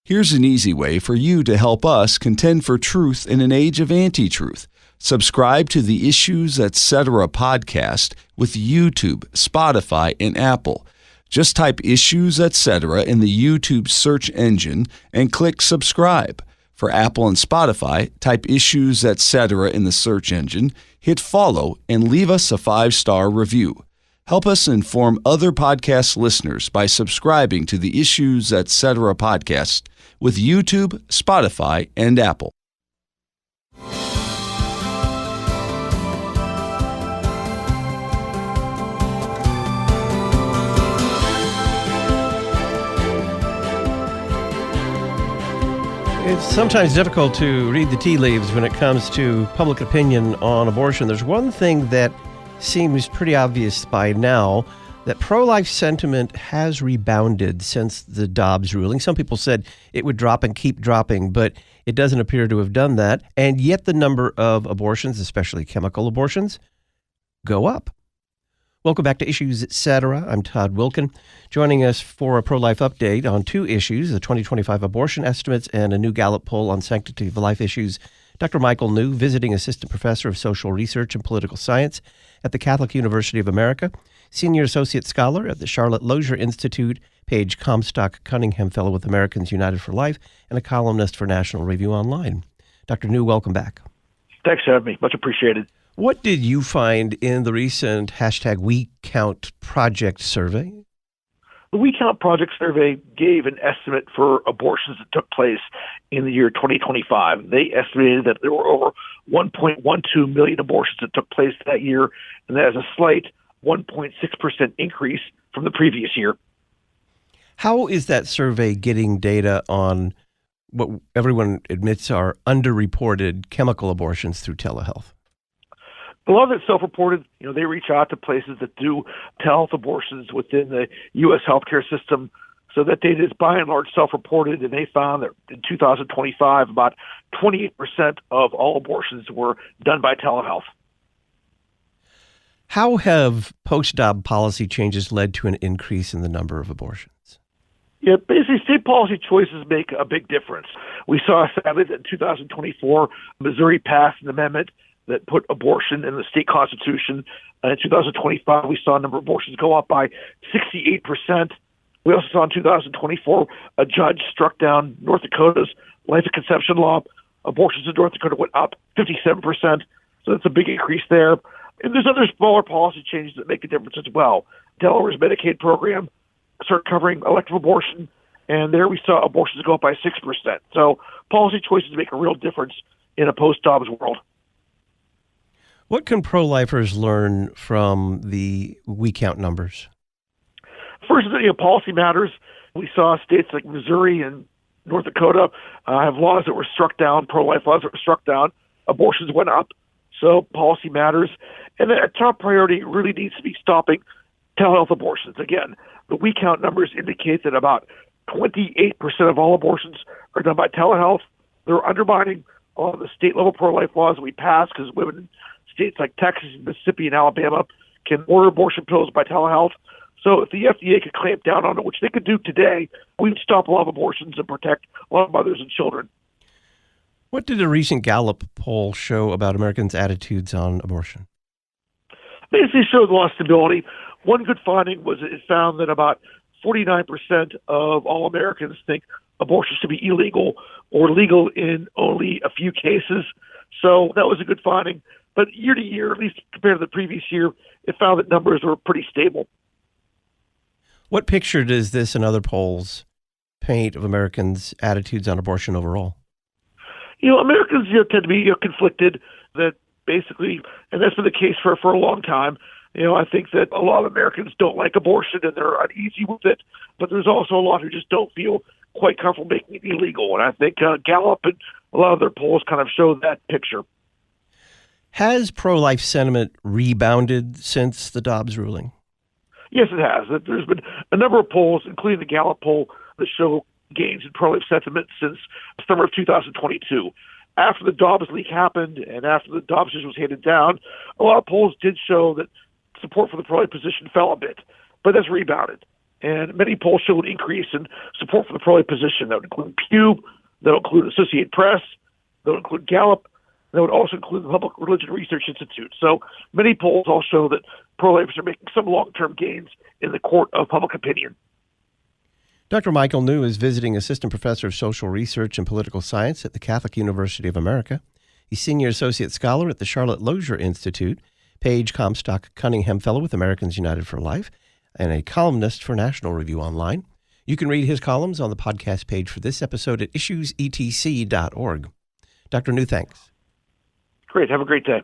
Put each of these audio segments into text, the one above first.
Here's an easy way for you to help us contend for truth in an age of anti-truth. Subscribe to the Issues Etc. podcast with YouTube, Spotify, and Apple. Just type Issues Etc. in the YouTube search engine and click subscribe. For Apple and Spotify, type Issues Etc. in the search engine, hit follow, and leave us a 5-star review. Help us inform other podcast listeners by subscribing to the Issues Etc. podcast with YouTube, Spotify, and Apple. It's sometimes difficult to read the tea leaves when it comes to public opinion on abortion. There's one thing that seems pretty obvious by now, that pro-life sentiment has rebounded since the Dobbs ruling. Some people said it would drop and keep dropping, but it doesn't appear to have done that. And yet the number of abortions, especially chemical abortions, go up. Welcome back to Issues Etc. I'm Todd Wilkin. Joining us for a pro-life update on two issues, the 2025 abortion estimates and a new Gallup poll on sanctity of life issues, Dr. Michael New, visiting assistant professor of social research and political science at the Catholic University of America, senior associate scholar at the Charlotte Lozier Institute, Paige Comstock Cunningham Fellow with Americans United for Life, and a columnist for National Review Online. Dr. New, welcome back. Thanks for having me. Much appreciated. What did you find in the recent #WeCount Project survey? The WeCount Project survey gave an estimate for abortions that took place in the year 2025. They estimated that there were over 1.12 million abortions that took place that year, and that is a slight 1.6% increase from the previous year. How is that survey getting data on what everyone admits are underreported chemical abortions through telehealth? A lot of it's self-reported. They reach out to places that do telehealth abortions within the U.S. healthcare system. So that data is by and large self-reported, and they found that in 2025, about 28% of all abortions were done by telehealth. How have post-Dobbs policy changes led to an increase in the number of abortions? Yeah, basically, state policy choices make a big difference. We saw, sadly, that in 2024, Missouri passed an amendment that put abortion in the state constitution. In 2025, we saw a number of abortions go up by 68%. We also saw in 2024 a judge struck down North Dakota's life and conception law. Abortions in North Dakota went up 57%. So that's a big increase there. And there's other smaller policy changes that make a difference as well. Delaware's Medicaid program started covering elective abortion, and there we saw abortions go up by 6%. So policy choices make a real difference in a post-Dobbs world. What can pro-lifers learn from the WeCount numbers? First, policy matters. We saw states like Missouri and North Dakota have laws that were struck down, pro-life laws that were struck down. Abortions went up. So policy matters. And a top priority really needs to be stopping telehealth abortions. Again, the WeCount numbers indicate that about 28% of all abortions are done by telehealth. They're undermining all of the state-level pro-life laws that we passed because women in states like Texas, Mississippi, and Alabama can order abortion pills by telehealth. So if the FDA could clamp down on it, which they could do today, we'd stop a lot of abortions and protect a lot of mothers and children. What did a recent Gallup poll show about Americans' attitudes on abortion? Basically showed a lot of stability. One good finding was it found that about 49% of all Americans think abortion should be illegal or legal in only a few cases. So that was a good finding. But year to year, at least compared to the previous year, it found that numbers were pretty stable. What picture does this and other polls paint of Americans' attitudes on abortion overall? Americans tend to be conflicted. That basically, and that's been the case for a long time. I think that a lot of Americans don't like abortion and they're uneasy with it, but there's also a lot who just don't feel quite comfortable making it illegal. And I think Gallup and a lot of their polls kind of show that picture. Has pro-life sentiment rebounded since the Dobbs ruling? Yes, it has. There's been a number of polls, including the Gallup poll, that show gains in pro-life sentiment since summer of 2022. After the Dobbs leak happened and after the Dobbs decision was handed down, a lot of polls did show that support for the pro-life position fell a bit, but that's rebounded. And many polls show an increase in support for the pro-life position. That would include Pew, that would include Associated Press, that would include Gallup, that would also include the Public Religion Research Institute. So many polls all show that pro-lifers are making some long-term gains in the court of public opinion. Dr. Michael New is visiting assistant professor of social research and political science at the Catholic University of America. He's senior associate scholar at the Charlotte Lozier Institute, Page Comstock Cunningham Fellow with Americans United for Life, and a columnist for National Review Online. You can read his columns on the podcast page for this episode at issuesetc.org. Dr. New, thanks. Great. Have a great day.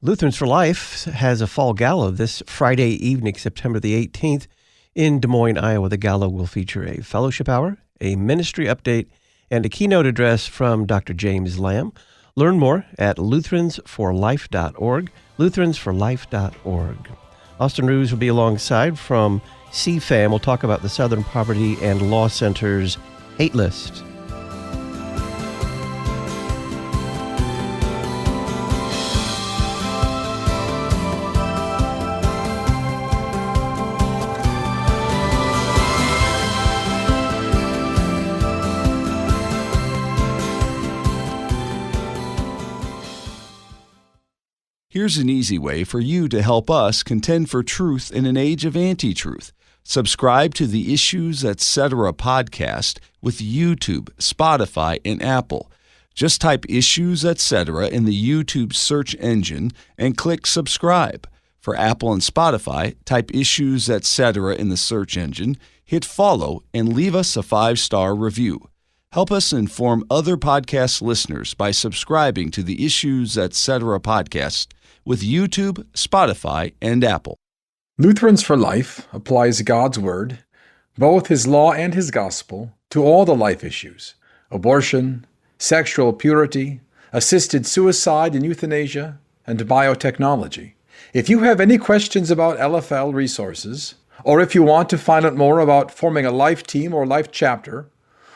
Lutherans for Life has a fall gala this Friday evening, September the 18th, in Des Moines, Iowa. The gala will feature a fellowship hour, a ministry update, and a keynote address from Dr. James Lamb. Learn more at lutheransforlife.org, lutheransforlife.org. Austin Ruse will be alongside from CFAM. We'll talk about the Southern Poverty and Law Center's hate list. Here's an easy way for you to help us contend for truth in an age of anti-truth. Subscribe to the Issues Etc. podcast with YouTube, Spotify, and Apple. Just type Issues Etc. in the YouTube search engine and click subscribe. For Apple and Spotify, type Issues Etc. in the search engine, hit follow, and leave us a 5-star review. Help us inform other podcast listeners by subscribing to the Issues Etc. podcast with YouTube, Spotify, and Apple. Lutherans for Life applies God's Word, both His law and His gospel, to all the life issues: abortion, sexual purity, assisted suicide and euthanasia, and biotechnology. If you have any questions about LFL resources, or if you want to find out more about forming a life team or life chapter,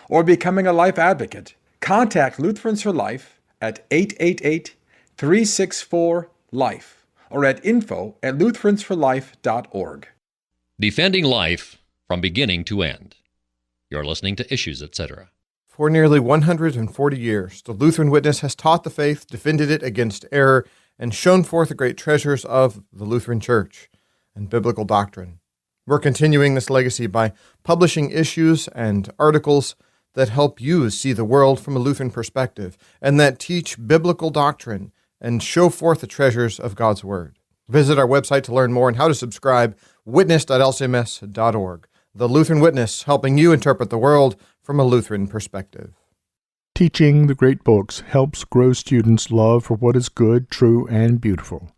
or becoming a life advocate, contact Lutherans for Life at 888-364-LIFE or at info@lutheransforlife.org. Defending life from beginning to end. You're listening to Issues, Etc. For nearly 140 years, the Lutheran Witness has taught the faith, defended it against error, and shown forth the great treasures of the Lutheran Church and biblical doctrine. We're continuing this legacy by publishing issues and articles that help you see the world from a Lutheran perspective and that teach biblical doctrine and show forth the treasures of God's Word. Visit our website to learn more and how to subscribe, witness.lcms.org. The Lutheran Witness, helping you interpret the world from a Lutheran perspective. Teaching the great books helps grow students' love for what is good, true, and beautiful.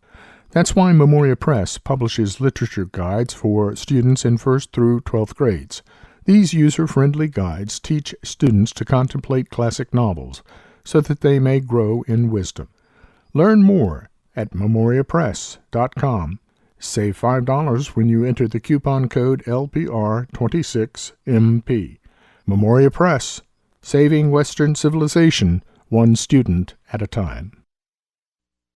That's why Memoria Press publishes literature guides for students in 1st through 12th grades. These user-friendly guides teach students to contemplate classic novels so that they may grow in wisdom. Learn more at memoriapress.com. Save $5 when you enter the coupon code LPR26MP. Memoria Press, saving Western civilization one student at a time.